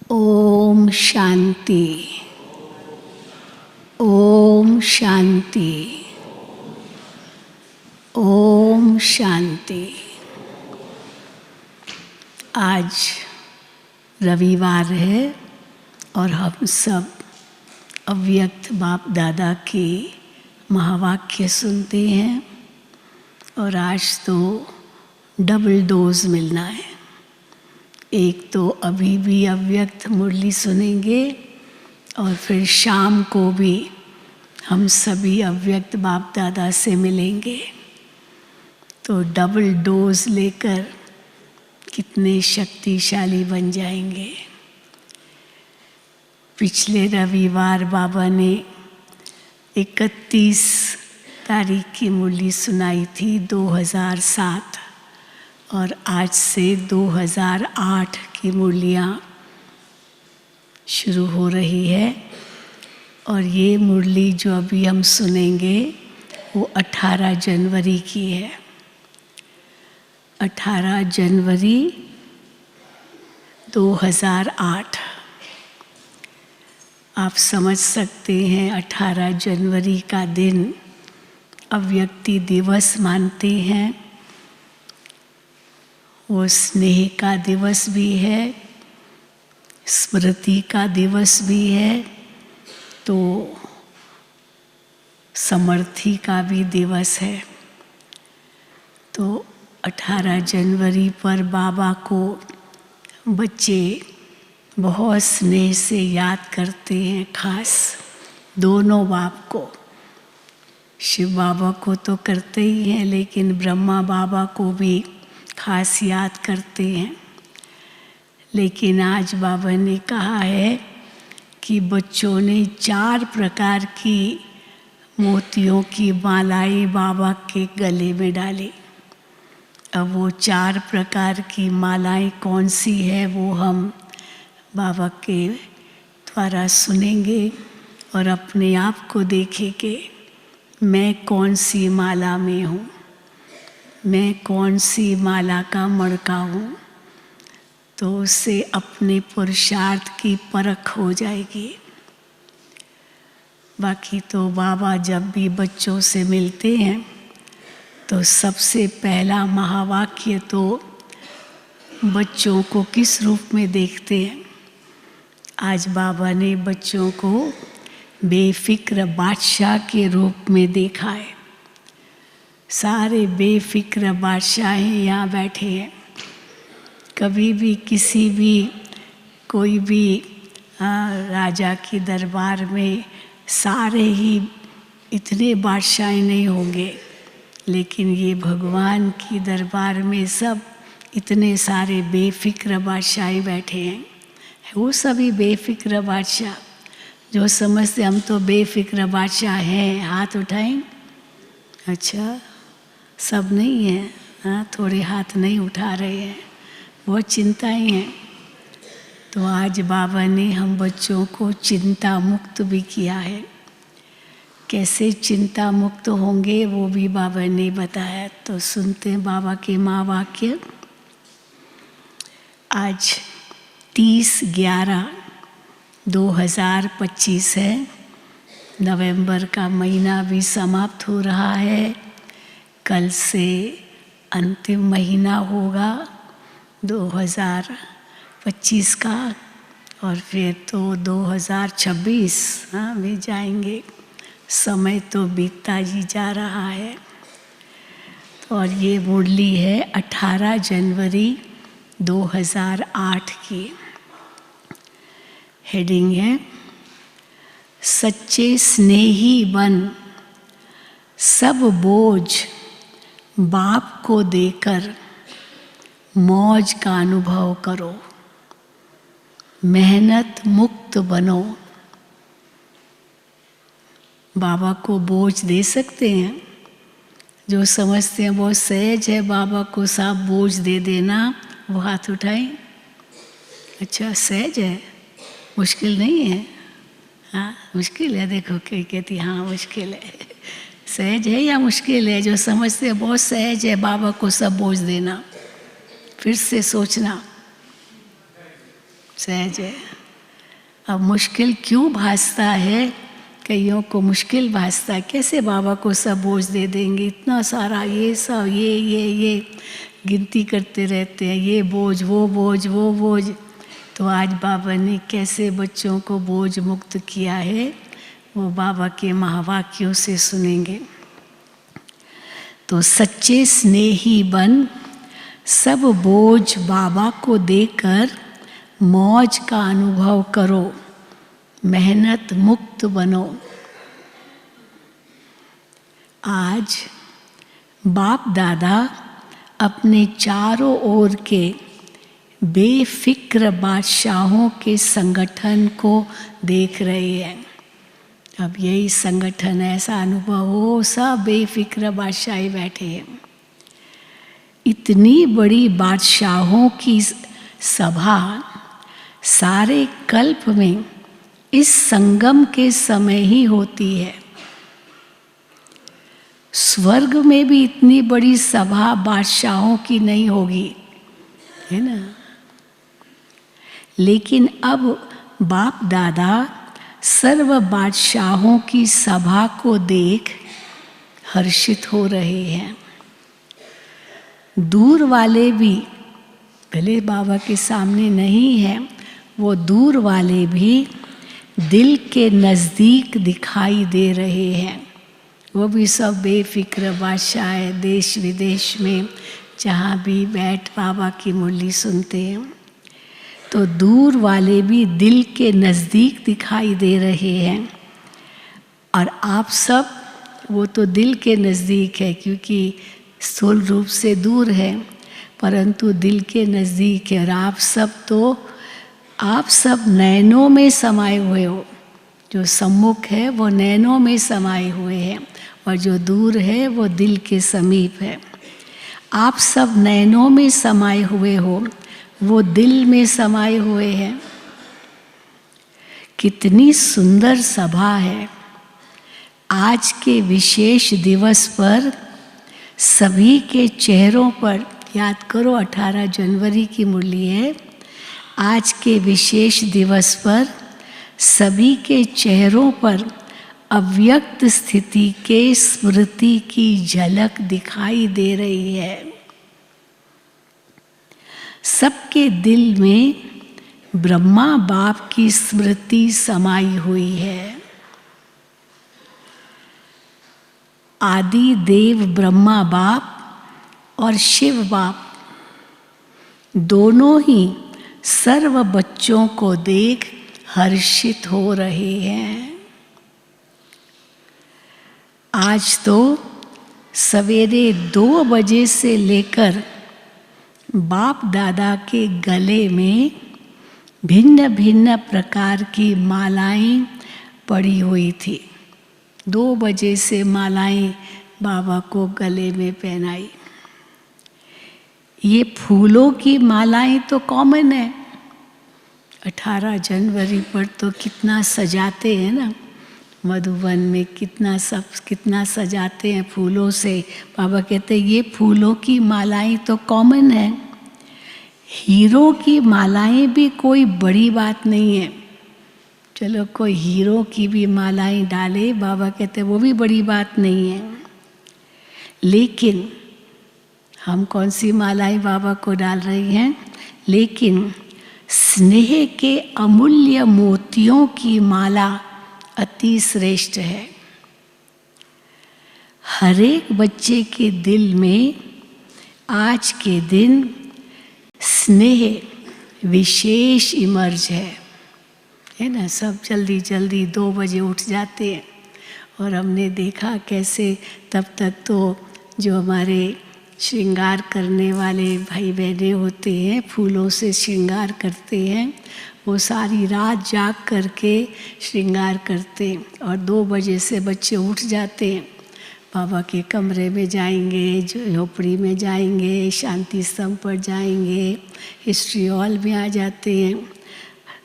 ओम शांति। ओम शांति। ओम शांति। आज रविवार है और हम सब अव्यक्त बाप दादा के महावाक्य सुनते हैं और आज तो डबल डोज मिलना है। एक तो अभी भी अव्यक्त मुरली सुनेंगे और फिर शाम को भी हम सभी अव्यक्त बाप दादा से मिलेंगे। तो डबल डोज लेकर कितने शक्तिशाली बन जाएंगे। पिछले रविवार बाबा ने 31 तारीख की मुरली सुनाई थी 2007 और आज से 2008 की मुरलियाँ शुरू हो रही है। और ये मुरली जो अभी हम सुनेंगे वो 18 जनवरी की है। 18 जनवरी 2008। आप समझ सकते हैं 18 जनवरी का दिन अव्यक्ति दिवस मानते हैं। वो स्नेह का दिवस भी है, स्मृति का दिवस भी है, तो समर्थी का भी दिवस है। तो 18 जनवरी पर बाबा को बच्चे बहुत स्नेह से याद करते हैं, खास दोनों बाप को। शिव बाबा को तो करते ही हैं, लेकिन ब्रह्मा बाबा को भी खास याद करते हैं। लेकिन आज बाबा ने कहा है कि बच्चों ने 4 प्रकार की मोतियों की मालाएं बाबा के गले में डाली। अब वो 4 प्रकार की मालाएं कौन सी है वो हम बाबा के द्वारा सुनेंगे और अपने आप को देखेंगे, मैं कौन सी माला में हूँ, मैं कौन सी माला का मड़का हूँ। तो उससे अपने पुरुषार्थ की परख हो जाएगी। बाकी तो बाबा जब भी बच्चों से मिलते हैं तो सबसे पहला महावाक्य तो बच्चों को किस रूप में देखते हैं। आज बाबा ने बच्चों को बेफिक्र बादशाह के रूप में देखा है। सारे बेफिक्र बादशाह यहाँ बैठे हैं। कभी भी किसी भी कोई भी राजा के दरबार में सारे ही इतने बादशाह नहीं होंगे, लेकिन ये भगवान की दरबार में सब इतने सारे बेफिक्र बादशाह बैठे हैं। वो सभी बेफिक्र बादशाह जो समझते हम तो बेफिक्र बादशाह हैं, हाथ उठाएं। अच्छा, सब नहीं है, हाँ, थोड़े हाथ नहीं उठा रहे हैं, बहुत चिंताएं हैं। तो आज बाबा ने हम बच्चों को चिंता मुक्त भी किया है। कैसे चिंता मुक्त होंगे वो भी बाबा ने बताया। तो सुनते हैं बाबा के महावाक्य। आज 30/11/2025 है। नवंबर का महीना भी समाप्त हो रहा है। कल से अंतिम महीना होगा 2025 का और फिर तो 2026 भी जाएंगे। समय तो बीतता ही जा रहा है। और ये मुरली है 18 जनवरी 2008 की। हेडिंग है सच्चे स्नेही बन, सब बोझ बाप को देकर मौज का अनुभव करो, मेहनत मुक्त बनो। बाबा को बोझ दे सकते हैं। जो समझते हैं बहुत सहज है बाबा को साफ बोझ दे देना, वो हाथ उठाएं। अच्छा, सहज है, मुश्किल नहीं है। हाँ, मुश्किल है। देखो कई कहती हाँ मुश्किल है। सहज है या मुश्किल है? जो समझते हैं बहुत सहज है बाबा को सब बोझ देना। फिर से सोचना, सहज है। अब मुश्किल क्यों भासता है, कईयों को मुश्किल भासता है, कैसे बाबा को सब बोझ दे देंगे, इतना सारा ये सब ये गिनती करते रहते हैं, ये बोझ वो बोझ। तो आज बाबा ने कैसे बच्चों को बोझ मुक्त किया है, वो बाबा के महावाक्यों से सुनेंगे। तो सच्चे स्नेही बन, सब बोझ बाबा को देकर मौज का अनुभव करो, मेहनत मुक्त बनो। आज बाप दादा अपने चारों ओर के बेफिक्र बादशाहों के संगठन को देख रहे हैं। अब यही संगठन, ऐसा अनुभव हो, सब बेफिक्र बादशाह बैठे हैं। इतनी बड़ी बादशाहों की सभा सारे कल्प में इस संगम के समय ही होती है। स्वर्ग में भी इतनी बड़ी सभा बादशाहों की नहीं होगी, है ना। लेकिन अब बाप दादा सर्व बादशाहों की सभा को देख हर्षित हो रहे हैं। दूर वाले भी, भले बाबा के सामने नहीं है, वो दूर वाले भी दिल के नज़दीक दिखाई दे रहे हैं। वो भी सब बेफिक्र बादशाह है, देश विदेश में जहाँ भी बैठ बाबा की मुरली सुनते हैं। तो दूर वाले भी दिल के नज़दीक दिखाई दे रहे हैं। और आप सब, वो तो दिल के नज़दीक है क्योंकि स्थूल रूप से दूर है, परंतु दिल के नज़दीक है। और आप सब नैनों में समाये हुए हो। जो सम्मुख है वो नैनों में समाये हुए हैं, और जो दूर है वो दिल के समीप है। आप सब नैनों में समाये हुए हो, वो दिल में समाये हुए हैं। कितनी सुंदर सभा है। आज के विशेष दिवस पर सभी के चेहरों पर, याद करो 18 जनवरी की मुरली है, आज के विशेष दिवस पर सभी के चेहरों पर अव्यक्त स्थिति के स्मृति की झलक दिखाई दे रही है। सबके दिल में ब्रह्मा बाप की स्मृति समाई हुई है। आदि देव ब्रह्मा बाप और शिव बाप दोनों ही सर्व बच्चों को देख हर्षित हो रहे हैं। आज तो सवेरे 2 बजे से लेकर बाप दादा के गले में भिन्न भिन्न प्रकार की मालाएं पड़ी हुई थी। 2 बजे से मालाएं बाबा को गले में पहनाई। ये फूलों की मालाएं तो कॉमन है। 18 जनवरी पर तो कितना सजाते हैं ना, मधुबन में कितना सजाते हैं फूलों से। बाबा कहते हैं ये फूलों की मालाएं तो कॉमन है। हीरो की मालाएं भी कोई बड़ी बात नहीं है। चलो कोई हीरो की भी मालाएं डाले, बाबा कहते हैं वो भी बड़ी बात नहीं है। लेकिन हम कौन सी मालाएं बाबा को डाल रही हैं? लेकिन स्नेह के अमूल्य मोतियों की माला अति श्रेष्ठ है। हर एक बच्चे के दिल में आज के दिन स्नेह विशेष इमर्ज है ना। सब जल्दी जल्दी 2 बजे उठ जाते हैं, और हमने देखा कैसे तब तक तो जो हमारे श्रृंगार करने वाले भाई बहनें होते हैं, फूलों से श्रृंगार करते हैं, वो सारी रात जाग करके श्रृंगार करते हैं। और 2 बजे से बच्चे उठ जाते हैं, बाबा के कमरे में जाएंगे, झोपड़ी में जाएंगे, शांति स्तंभ पर जाएंगे, हिस्ट्री हॉल में आ जाते हैं।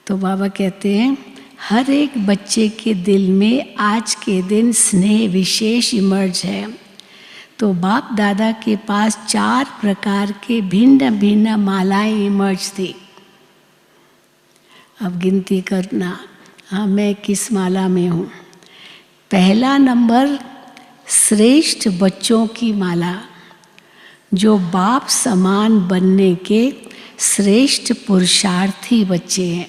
तो बाबा कहते हैं हर एक बच्चे के दिल में आज के दिन स्नेह विशेष इमर्ज है। तो बाप दादा के पास 4 प्रकार के भिन्न भिन्न मालाएं इमर्ज थी। अब गिनती करना, हाँ, मैं किस माला में हूँ। पहला नंबर श्रेष्ठ बच्चों की माला, जो बाप समान बनने के श्रेष्ठ पुरुषार्थी बच्चे हैं।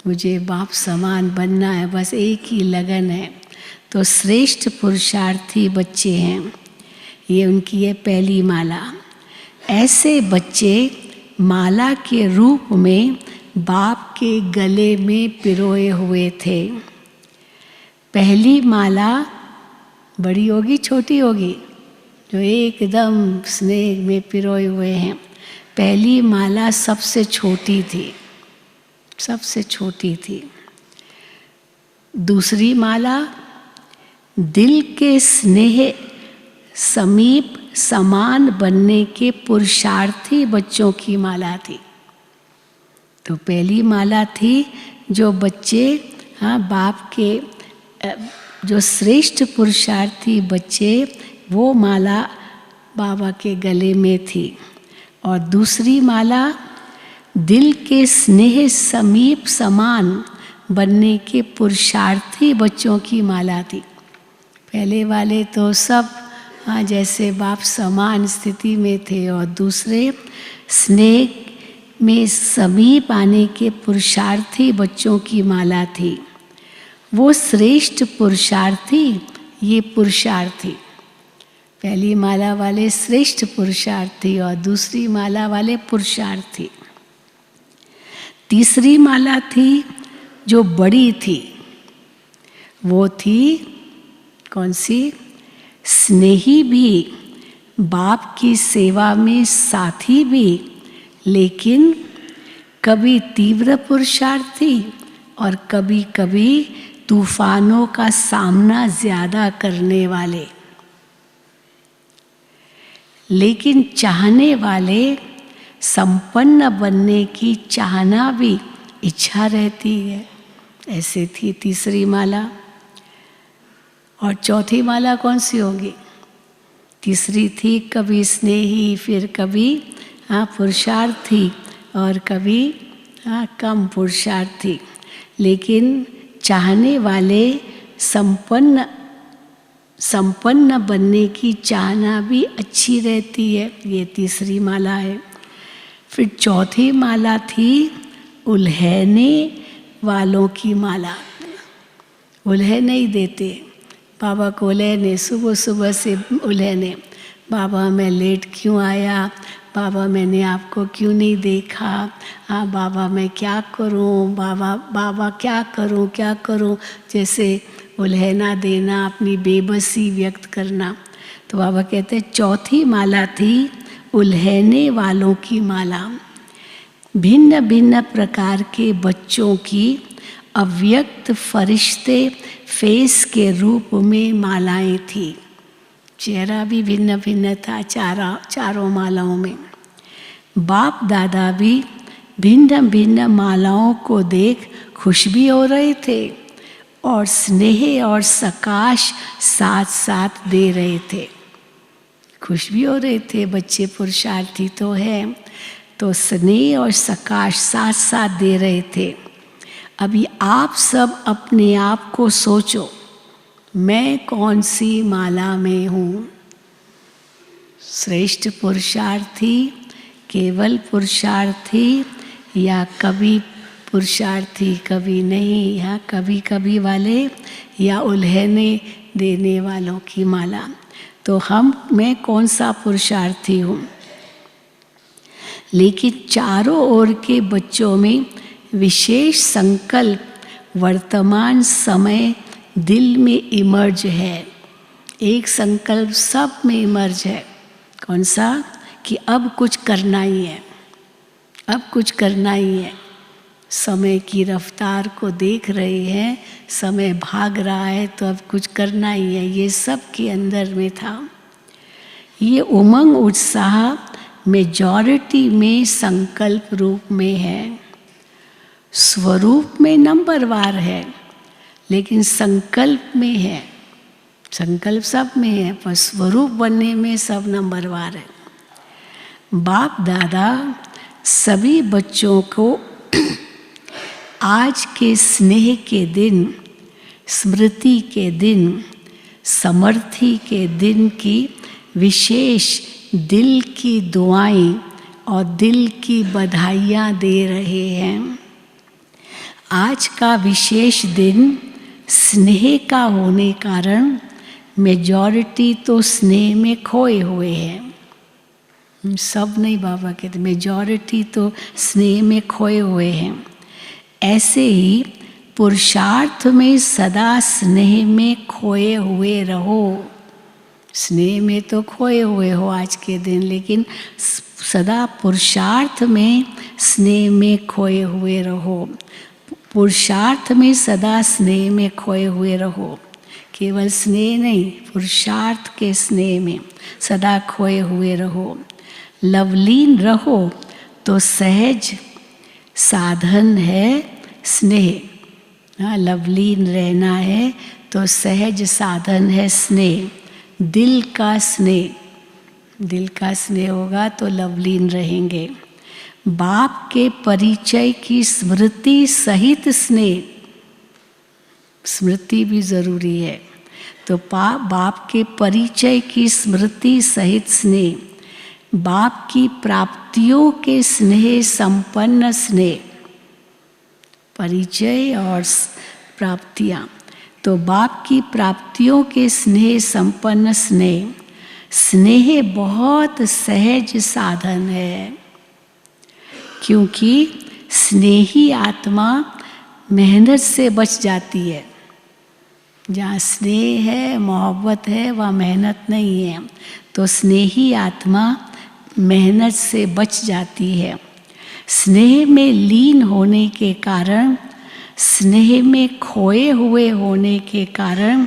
मुझे बाप समान बनना है, बस एक ही लगन है। तो श्रेष्ठ पुरुषार्थी बच्चे हैं, ये उनकी है पहली माला। ऐसे बच्चे माला के रूप में बाप के गले में पिरोए हुए थे। पहली माला बड़ी होगी छोटी होगी? जो एकदम स्नेह में पिरोए हुए हैं। पहली माला सबसे छोटी थी, सबसे छोटी थी। दूसरी माला दिल के स्नेह समीप समान बनने के पुरुषार्थी बच्चों की माला थी। तो पहली माला थी जो बच्चे, हाँ, बाप के जो श्रेष्ठ पुरुषार्थी बच्चे, वो माला बाबा के गले में थी। और दूसरी माला दिल के स्नेह समीप समान बनने के पुरुषार्थी बच्चों की माला थी। पहले वाले तो सब, हाँ, जैसे बाप समान स्थिति में थे, और दूसरे स्नेह में समीप आने के पुरुषार्थी बच्चों की माला थी। वो श्रेष्ठ पुरुषार्थी, ये पुरुषार्थी। पहली माला वाले श्रेष्ठ पुरुषार्थी और दूसरी माला वाले पुरुषार्थी। तीसरी माला थी जो बड़ी थी, वो थी कौन सी? स्नेही भी, बाप की सेवा में साथी भी, लेकिन कभी तीव्र पुरुषार्थी और कभी कभी तूफानों का सामना ज़्यादा करने वाले। लेकिन चाहने वाले, संपन्न बनने की चाहना भी इच्छा रहती है। ऐसे थी तीसरी माला। और चौथी माला कौन सी होगी? तीसरी थी कभी स्नेही, फिर कभी, हाँ, पुरुषार्थी, और कभी, हाँ, कम पुरुषार्थी। लेकिन चाहने वाले, संपन्न बनने की चाहना भी अच्छी रहती है। ये तीसरी माला है। फिर चौथी माला थी उल्हने वालों की माला। उल्हे नहीं देते बाबा को, उल्हने सुबह सुबह से उल्हने, बाबा मैं लेट क्यों आया, बाबा मैंने आपको क्यों नहीं देखा, हाँ बाबा मैं क्या करूं, बाबा क्या करूं, जैसे उल्हना देना, अपनी बेबसी व्यक्त करना। तो बाबा कहते हैं चौथी माला थी उल्हने वालों की माला। भिन्न भिन्न प्रकार के बच्चों की अव्यक्त फरिश्ते फेस के रूप में मालाएं थी। चेहरा भी भिन्न भिन्न था चारों मालाओं में। बाप दादा भी भिन्न भिन्न मालाओं को देख खुश भी हो रहे थे और स्नेह और सकाश साथ साथ दे रहे थे। खुश भी हो रहे थे, बच्चे पुरुषार्थी तो हैं, तो स्नेह और सकाश साथ साथ दे रहे थे। अभी आप सब अपने आप को सोचो, मैं कौन सी माला में हूँ? श्रेष्ठ पुरुषार्थी, केवल पुरुषार्थी, या कभी पुरुषार्थी कभी नहीं, या कभी कभी वाले, या उल्हने देने वालों की माला? तो मैं कौन सा पुरुषार्थी हूँ? लेकिन चारों ओर के बच्चों में विशेष संकल्प वर्तमान समय दिल में इमर्ज है। एक संकल्प सब में इमर्ज है। कौन सा? कि अब कुछ करना ही है, अब कुछ करना ही है। समय की रफ्तार को देख रहे हैं, समय भाग रहा है, तो अब कुछ करना ही है। ये सब के अंदर में था। ये उमंग उत्साह मेजॉरिटी में संकल्प रूप में है, स्वरूप में नंबरवार है, लेकिन संकल्प में है। संकल्प सब में है, पर स्वरूप बनने में सब नंबरवार है। बाप दादा सभी बच्चों को आज के स्नेह के दिन, स्मृति के दिन, समर्थी के दिन की विशेष दिल की दुआएं और दिल की बधाइयाँ दे रहे हैं। आज का विशेष दिन स्नेह का होने कारण मेजॉरिटी तो स्नेह में खोए हुए हैं। सब नहीं, बाबा कहते मेजॉरिटी तो स्नेह में खोए हुए हैं। ऐसे ही पुरुषार्थ में सदा स्नेह में खोए हुए रहो। स्नेह में तो खोए हुए हो आज के दिन, लेकिन सदा पुरुषार्थ में स्नेह में खोए हुए रहो। पुरुषार्थ में सदा स्नेह में खोए हुए रहो। केवल स्नेह नहीं, पुरुषार्थ के स्नेह में सदा खोए हुए रहो। लवलीन रहो तो सहज साधन है स्नेह। हाँ, लवलीन रहना है तो सहज साधन है स्नेह, दिल का स्नेह। दिल का स्नेह होगा तो लवलीन रहेंगे। बाप के परिचय की स्मृति सहित स्नेह, स्मृति भी जरूरी है। तो बाप के परिचय की स्मृति सहित स्नेह, बाप की प्राप्तियों के स्नेह संपन्न स्नेह, परिचय और प्राप्तियाँ। तो बाप की प्राप्तियों के स्नेह संपन्न स्नेह, स्नेह बहुत सहज साधन है। क्योंकि स्नेही आत्मा मेहनत से बच जाती है। जहाँ स्नेह है, मोहब्बत है, वहाँ मेहनत नहीं है। तो स्नेही आत्मा मेहनत से बच जाती है। स्नेह में लीन होने के कारण, स्नेह में खोए हुए होने के कारण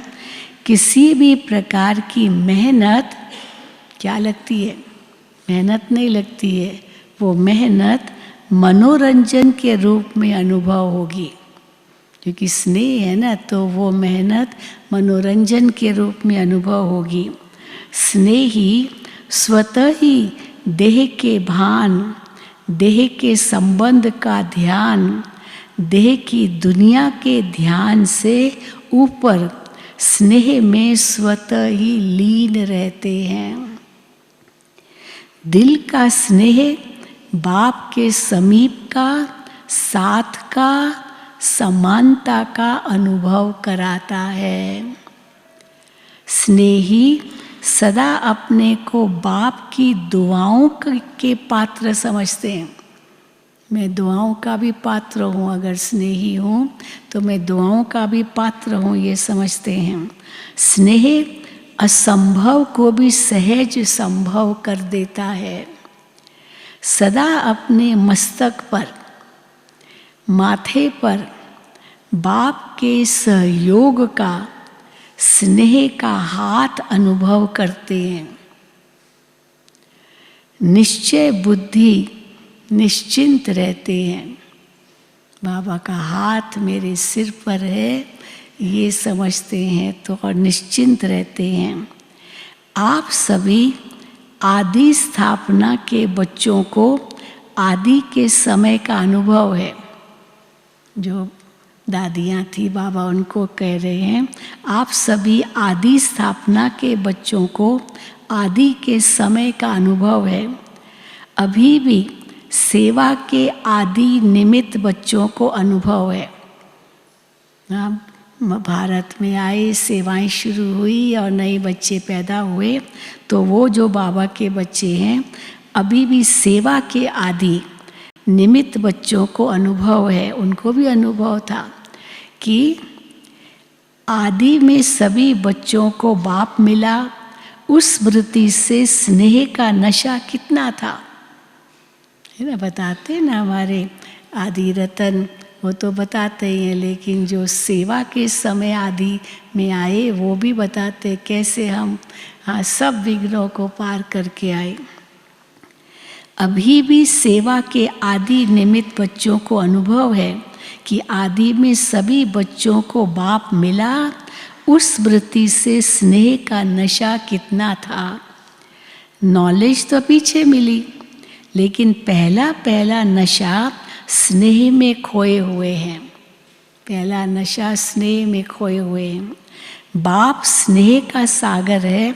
किसी भी प्रकार की मेहनत क्या लगती है? मेहनत नहीं लगती है। वो मेहनत मनोरंजन के रूप में अनुभव होगी। क्योंकि स्नेह है ना, तो वो मेहनत मनोरंजन के रूप में अनुभव होगी। स्नेही स्वतः ही देह के भान, देह के संबंध का ध्यान, देह की दुनिया के ध्यान से ऊपर स्नेह में स्वतः ही लीन रहते हैं। दिल का स्नेह बाप के समीप का, साथ का, समानता का अनुभव कराता है। स्नेही सदा अपने को बाप की दुआओं के पात्र समझते हैं। मैं दुआओं का भी पात्र हूँ, अगर स्नेही हूँ तो मैं दुआओं का भी पात्र हूँ, ये समझते हैं। स्नेह असंभव को भी सहज संभव कर देता है। सदा अपने मस्तक पर, माथे पर बाप के सहयोग का, स्नेह का हाथ अनुभव करते हैं। निश्चय बुद्धि निश्चिंत रहते हैं। बाबा का हाथ मेरे सिर पर है, ये समझते हैं तो और निश्चिंत रहते हैं। आप सभी आदि स्थापना के बच्चों को आदि के समय का अनुभव है। जो दादियाँ थी, बाबा उनको कह रहे हैं, आप सभी आदि स्थापना के बच्चों को आदि के समय का अनुभव है। अभी भी सेवा के आदि निमित्त बच्चों को अनुभव है। भारत में आए, सेवाएं शुरू हुई और नए बच्चे पैदा हुए, तो वो जो बाबा के बच्चे हैं, अभी भी सेवा के आदि निमित्त बच्चों को अनुभव है। उनको भी अनुभव था कि आदि में सभी बच्चों को बाप मिला, उस स्मृति से स्नेह का नशा कितना था, है ना। बताते ना हमारे आदि रतन, वो तो बताते ही हैं, लेकिन जो सेवा के समय आदि में आए वो भी बताते कैसे हम सब विघ्नों को पार करके आए। अभी भी सेवा के आदि निमित्त बच्चों को अनुभव है कि आदि में सभी बच्चों को बाप मिला, उस स्मृति से स्नेह का नशा कितना था। नॉलेज तो पीछे मिली, लेकिन पहला नशा स्नेह में खोए हुए हैं। पहला नशा स्नेह में खोए हुए हैं। बाप स्नेह का सागर है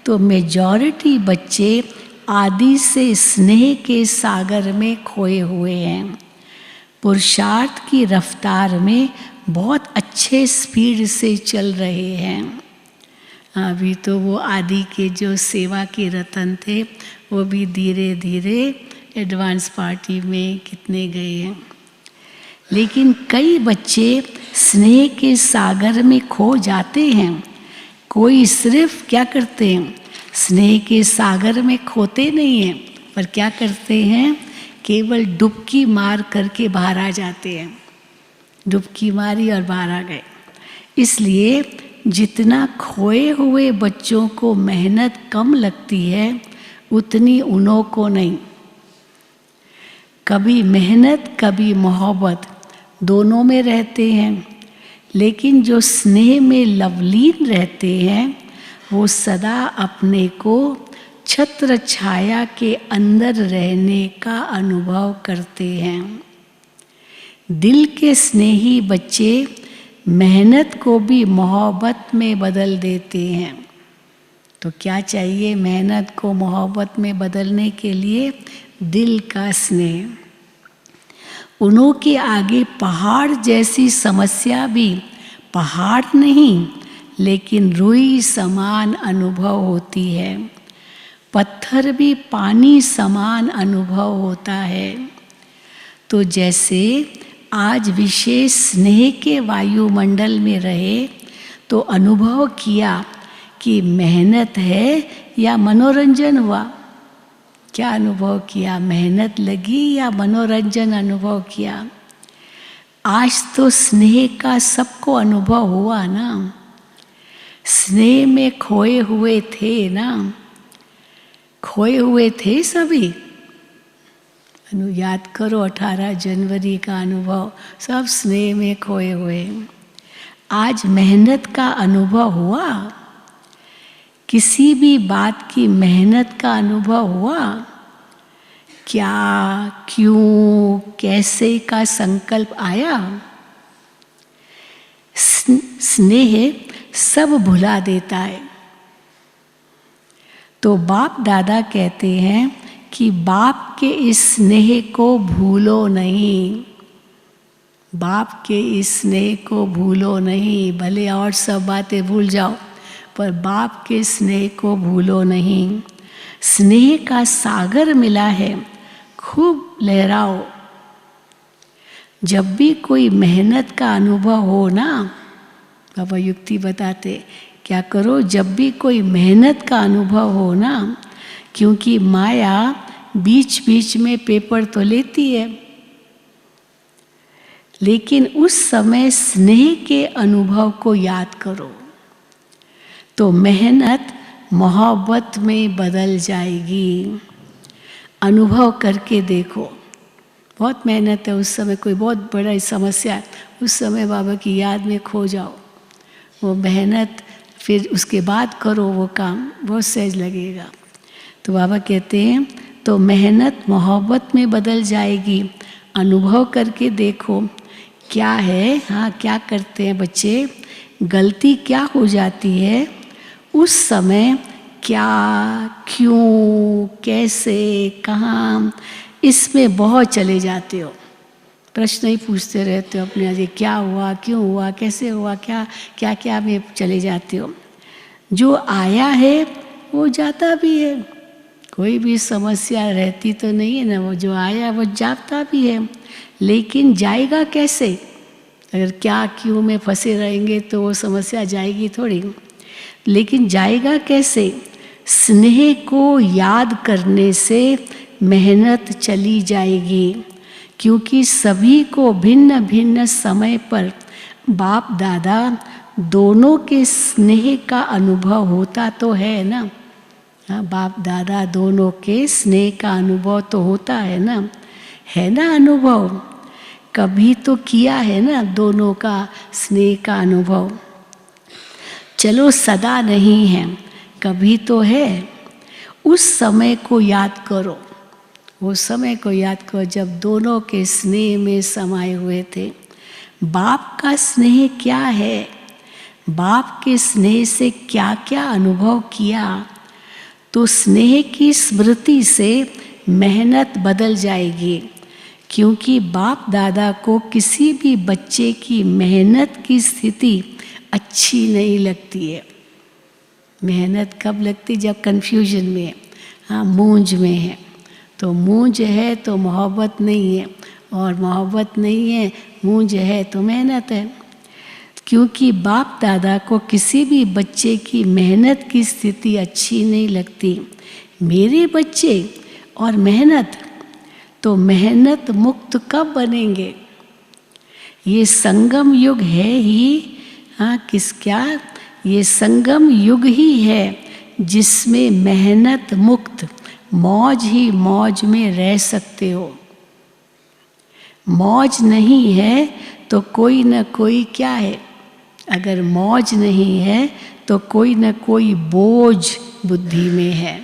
तो मेजॉरिटी बच्चे आदि से स्नेह के सागर में खोए हुए हैं। पुरुषार्थ की रफ्तार में बहुत अच्छे स्पीड से चल रहे हैं। अभी तो वो आदि के जो सेवा के रतन थे वो भी धीरे धीरे एडवांस पार्टी में कितने गए हैं। लेकिन कई बच्चे स्नेह के सागर में खो जाते हैं। कोई सिर्फ क्या करते हैं, स्नेह के सागर में खोते नहीं हैं, पर क्या करते हैं, केवल डुबकी मार करके बाहर आ जाते हैं। डुबकी मारी और बाहर आ गए। इसलिए जितना खोए हुए बच्चों को मेहनत कम लगती है उतनी उन्हों को नहीं। कभी मेहनत कभी मोहब्बत दोनों में रहते हैं, लेकिन जो स्नेह में लवलीन रहते हैं वो सदा अपने को छत्र छाया के अंदर रहने का अनुभव करते हैं। दिल के स्नेही बच्चे मेहनत को भी मोहब्बत में बदल देते हैं। तो क्या चाहिए मेहनत को मोहब्बत में बदलने के लिए? दिल का स्नेह। उन्हों के आगे पहाड़ जैसी समस्या भी पहाड़ नहीं, लेकिन रुई समान अनुभव होती है। पत्थर भी पानी समान अनुभव होता है। तो जैसे आज विशेष स्नेह के वायुमंडल में रहे तो अनुभव किया कि मेहनत है या मनोरंजन हुआ। क्या अनुभव किया? मेहनत लगी या मनोरंजन अनुभव किया? आज तो स्नेह का सबको अनुभव हुआ ना। स्नेह में खोए हुए थे ना, खोए हुए थे सभी। याद करो 18 जनवरी का अनुभव, सब स्नेह में खोए हुए। आज मेहनत का अनुभव हुआ? किसी भी बात की मेहनत का अनुभव हुआ? क्या, क्यों, कैसे का संकल्प आया? स्नेह सब भुला देता है। तो बाप दादा कहते हैं कि बाप के इस स्नेह को भूलो नहीं। बाप के इस स्नेह को भूलो नहीं। भले और सब बातें भूल जाओ, पर बाप के स्नेह को भूलो नहीं। स्नेह का सागर मिला है, खूब लहराओ। जब भी कोई मेहनत का अनुभव हो ना, बाबा युक्ति बताते क्या करो, जब भी कोई मेहनत का अनुभव हो ना, क्योंकि माया बीच बीच में पेपर तो लेती है, लेकिन उस समय स्नेह के अनुभव को याद करो तो मेहनत मोहब्बत में बदल जाएगी। अनुभव करके देखो। बहुत मेहनत है, उस समय कोई बहुत बड़ा समस्या है, उस समय बाबा की याद में खो जाओ। वो मेहनत फिर उसके बाद करो वो काम, बहुत सहज लगेगा। तो बाबा कहते हैं तो मेहनत मोहब्बत में बदल जाएगी। अनुभव करके देखो क्या है। हाँ, क्या करते हैं बच्चे, गलती क्या हो जाती है उस समय, क्या, क्यों, कैसे, कहाँ, इसमें बहुत चले जाते हो। प्रश्न ही पूछते रहते हो अपने आगे, क्या हुआ, क्यों हुआ, कैसे हुआ, क्या क्या क्या में चले जाते हो। जो आया है वो जाता भी है। कोई भी समस्या रहती तो नहीं है ना, वो जो आया वो जाता भी है, लेकिन जाएगा कैसे? अगर क्या क्यों में फंसे रहेंगे तो वो समस्या जाएगी थोड़ी। लेकिन जाएगा कैसे? स्नेह को याद करने से मेहनत चली जाएगी, क्योंकि सभी को भिन्न भिन्न समय पर बाप दादा दोनों के स्नेह का अनुभव होता तो है ना। हाँ, बाप दादा दोनों के स्नेह का अनुभव तो होता है ना अनुभव। कभी तो किया है ना दोनों का स्नेह का अनुभव। चलो सदा नहीं है, कभी तो है। उस समय को याद करो, वो समय को याद करो जब दोनों के स्नेह में समाये हुए थे। बाप का स्नेह क्या है, बाप के स्नेह से क्या क्या अनुभव किया, तो स्नेह की स्मृति से मेहनत बदल जाएगी। क्योंकि बाप दादा को किसी भी बच्चे की मेहनत की स्थिति अच्छी नहीं लगती है। मेहनत कब लगती? जब कन्फ्यूजन में है, हाँ मूंझ में है। तो मूंझ है तो मोहब्बत नहीं है, और मोहब्बत नहीं है, मूंझ है तो मेहनत है। क्योंकि बाप दादा को किसी भी बच्चे की मेहनत की स्थिति अच्छी नहीं लगती। मेरे बच्चे और मेहनत, तो मेहनत मुक्त कब बनेंगे? ये संगम युग है ही, हाँ क्या ये संगम युग ही है जिसमें मेहनत मुक्त मौज ही मौज में रह सकते हो। मौज नहीं है तो कोई न कोई क्या है, अगर मौज नहीं है तो कोई न कोई बोझ बुद्धि में है।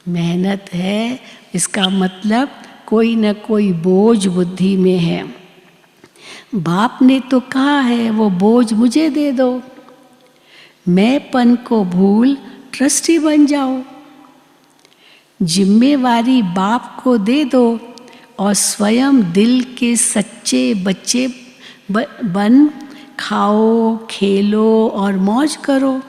मेहनत है इसका मतलब कोई न कोई बोझ बुद्धि में है। बाप ने तो कहा है वो बोझ मुझे दे दो, मैंपन को भूल ट्रस्टी बन जाओ। जिम्मेवारी बाप को दे दो और स्वयं दिल के सच्चे बच्चे बन खाओ, खेलो और मौज करो।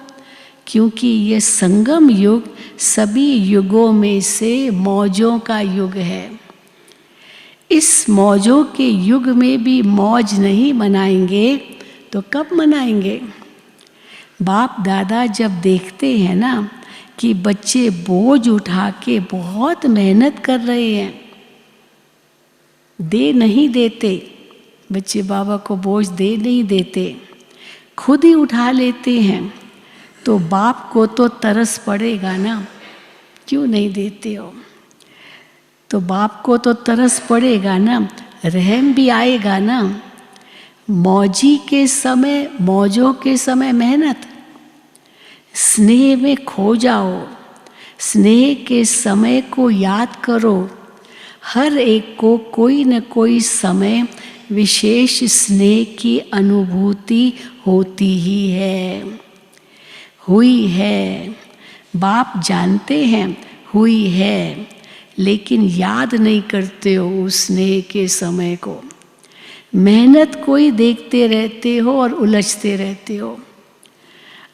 क्योंकि ये संगम युग सभी युगों में से मौजों का युग है। इस मौजों के युग में भी मौज नहीं मनाएंगे तो कब मनाएंगे? बाप दादा जब देखते हैं ना कि बच्चे बोझ उठा के बहुत मेहनत कर रहे हैं, दे नहीं देते, बच्चे बाबा को बोझ दे नहीं देते, खुद ही उठा लेते हैं, तो बाप को तो तरस पड़ेगा ना, क्यों नहीं देते हो? तो बाप को तो तरस पड़ेगा ना, रहम भी आएगा ना। मौजी के समय, मौजों के समय मेहनत, स्नेह में खो जाओ, स्नेह के समय को याद करो। हर एक को कोई न कोई समय विशेष स्नेह की अनुभूति होती ही है, हुई है। बाप जानते हैं हुई है, लेकिन याद नहीं करते हो उस स्नेह के समय को। मेहनत कोई देखते रहते हो और उलझते रहते हो।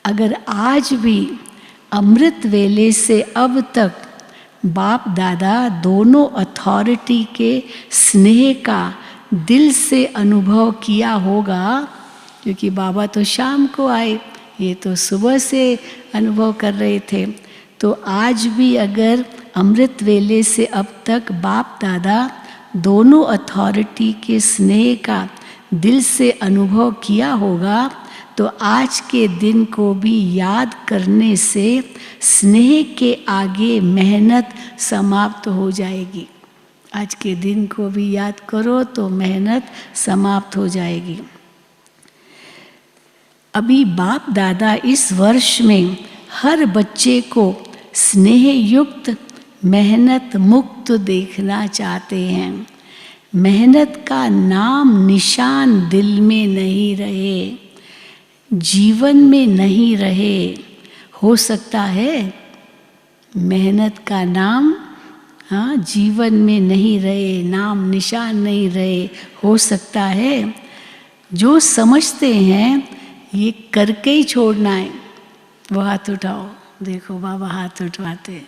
अगर आज भी अमृत वेले से अब तक बाप दादा दोनों अथॉरिटी के स्नेह का दिल से अनुभव किया होगा, क्योंकि बाबा तो शाम को आए, ये तो सुबह से अनुभव कर रहे थे, तो आज भी अगर अमृत वेले से अब तक बाप दादा दोनों अथॉरिटी के स्नेह का दिल से अनुभव किया होगा, तो आज के दिन को भी याद करने से स्नेह के आगे मेहनत समाप्त हो जाएगी। आज के दिन को भी याद करो तो मेहनत समाप्त हो जाएगी। अभी बाप दादा इस वर्ष में हर बच्चे को स्नेह युक्त मेहनत मुक्त देखना चाहते हैं। मेहनत का नाम निशान दिल में नहीं रहे, जीवन में नहीं रहे। हो सकता है मेहनत का नाम, हाँ, जीवन में नहीं रहे, नाम निशान नहीं रहे। हो सकता है जो समझते हैं ये करके ही छोड़ना है, वो हाथ उठाओ। देखो बाबा हाथ उठवाते,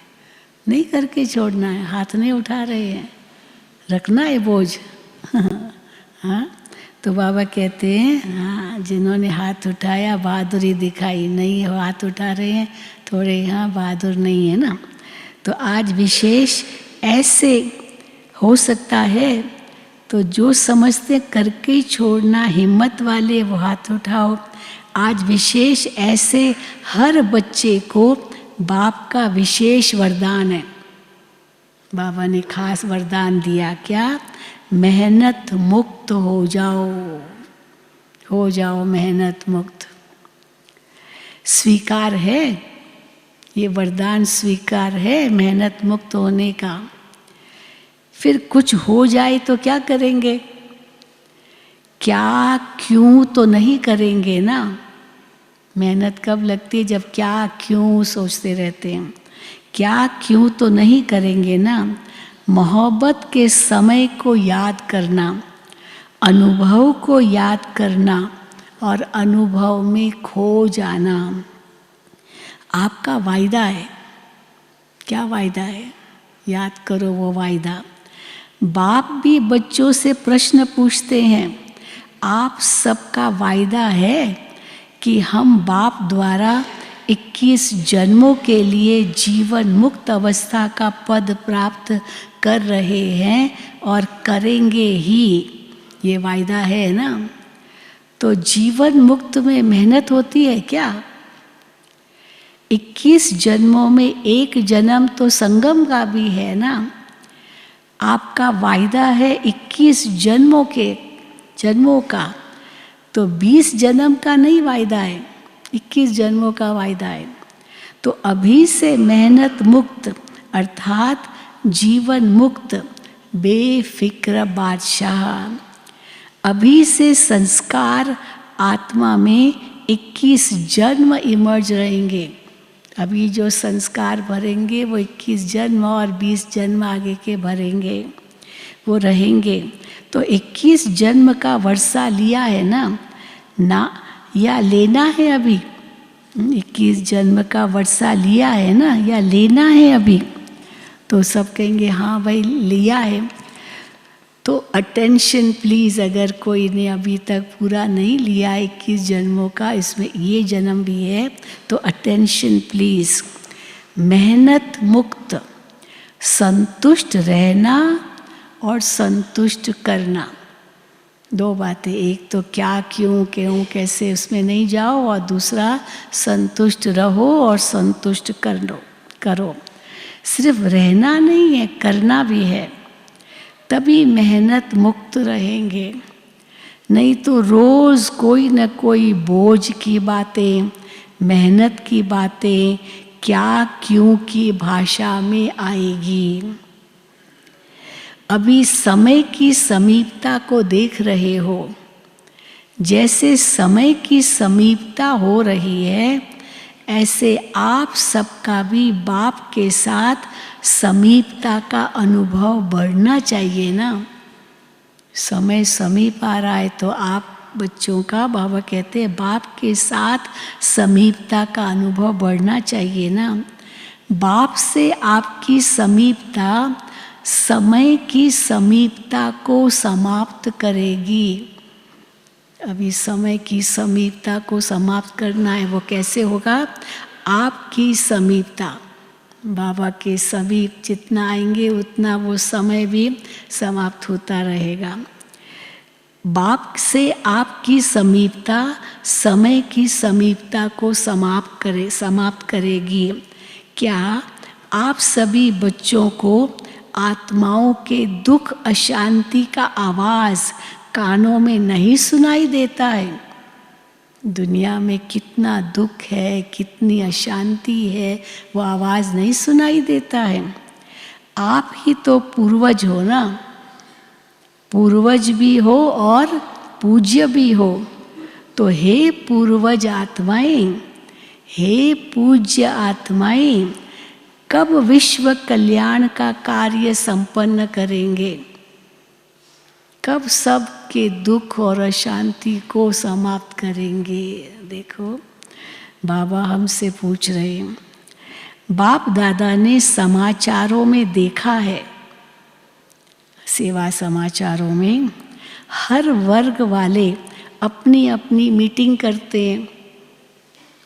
नहीं करके छोड़ना है, हाथ नहीं उठा रहे हैं, रखना है बोझ। हाँ, तो बाबा कहते हैं हाँ, जिन्होंने हाथ उठाया बहादुरी दिखाई, नहीं हाथ उठा रहे हैं थोड़े, यहाँ बहादुर नहीं है ना। तो आज विशेष ऐसे हो सकता है, तो जो समझते करके ही छोड़ना, हिम्मत वाले वो हाथ उठाओ। आज विशेष ऐसे हर बच्चे को बाप का विशेष वरदान है। बाबा ने खास वरदान दिया, क्या? मेहनत मुक्त हो जाओ, हो जाओ मेहनत मुक्त। स्वीकार है, ये वरदान स्वीकार है मेहनत मुक्त होने का। फिर कुछ हो जाए तो क्या करेंगे? क्या क्यों तो नहीं करेंगे ना। मेहनत कब लगती है? जब क्या क्यों सोचते रहते हैं। क्या क्यों तो नहीं करेंगे ना। मोहब्बत के समय को याद करना, अनुभव को याद करना और अनुभव में खो जाना आपका वायदा है। क्या वायदा है? याद करो वो वायदा। बाप भी बच्चों से प्रश्न पूछते हैं, आप सबका वायदा है कि हम बाप द्वारा 21 जन्मों के लिए जीवन मुक्त अवस्था का पद प्राप्त कर रहे हैं और करेंगे ही। ये वायदा है ना। तो जीवन मुक्त में मेहनत होती है क्या? 21 जन्मों में एक जन्म तो संगम का भी है ना। आपका वायदा है 21 जन्मों का, तो 20 जन्म का नहीं वायदा है, 21 जन्मों का वायदा है। तो अभी से मेहनत मुक्त अर्थात जीवन मुक्त बेफिक्र बादशाह, अभी से संस्कार आत्मा में 21 जन्म इमर्ज रहेंगे। अभी जो संस्कार भरेंगे वो 21 जन्म और 20 जन्म आगे के भरेंगे, वो रहेंगे। तो 21 जन्म का वर्षा लिया है ना या लेना है अभी? 21 जन्म का वर्षा लिया है ना या लेना है अभी? तो सब कहेंगे हाँ भाई लिया है। तो अटेंशन प्लीज़, अगर कोई ने अभी तक पूरा नहीं लिया 21 जन्मों का, इसमें ये जन्म भी है, तो अटेंशन प्लीज़। मेहनत मुक्त संतुष्ट रहना और संतुष्ट करना, दो बातें। एक तो क्या क्यों क्यों कैसे उसमें नहीं जाओ, और दूसरा संतुष्ट रहो और संतुष्ट करो। सिर्फ रहना नहीं है, करना भी है, तभी मेहनत मुक्त रहेंगे। नहीं तो रोज़ कोई न कोई बोझ की बातें, मेहनत की बातें, क्या क्यों की भाषा में आएगी। अभी समय की समीपता को देख रहे हो। जैसे समय की समीपता हो रही है, ऐसे आप सबका भी बाप के साथ समीपता का अनुभव बढ़ना चाहिए ना। समय समीप आ रहा है तो आप बच्चों का, बाबा कहते हैं, बाप के साथ समीपता का अनुभव बढ़ना चाहिए ना। बाप से आपकी समीपता समय की समीपता को समाप्त करेगी। अभी समय की समीपता को समाप्त करना है, वो कैसे होगा? आपकी समीपता, बाबा के समीप जितना आएंगे उतना वो समय भी समाप्त होता रहेगा। बाप से आपकी समीपता समय की समीपता को समाप्त करेगी। क्या आप सभी बच्चों को आत्माओं के दुख अशांति का आवाज़ कानों में नहीं सुनाई देता है? दुनिया में कितना दुख है, कितनी अशांति है, वो आवाज़ नहीं सुनाई देता है। आप ही तो पूर्वज हो ना, पूर्वज भी हो और पूज्य भी हो। तो हे पूर्वज आत्माएं, हे पूज्य आत्माएं, कब विश्व कल्याण का कार्य संपन्न करेंगे? कब सब के दुख और अशांति को समाप्त करेंगे? देखो बाबा हमसे पूछ रहे हैं। बाप दादा ने समाचारों में देखा है, सेवा समाचारों में हर वर्ग वाले अपनी अपनी मीटिंग करते हैं।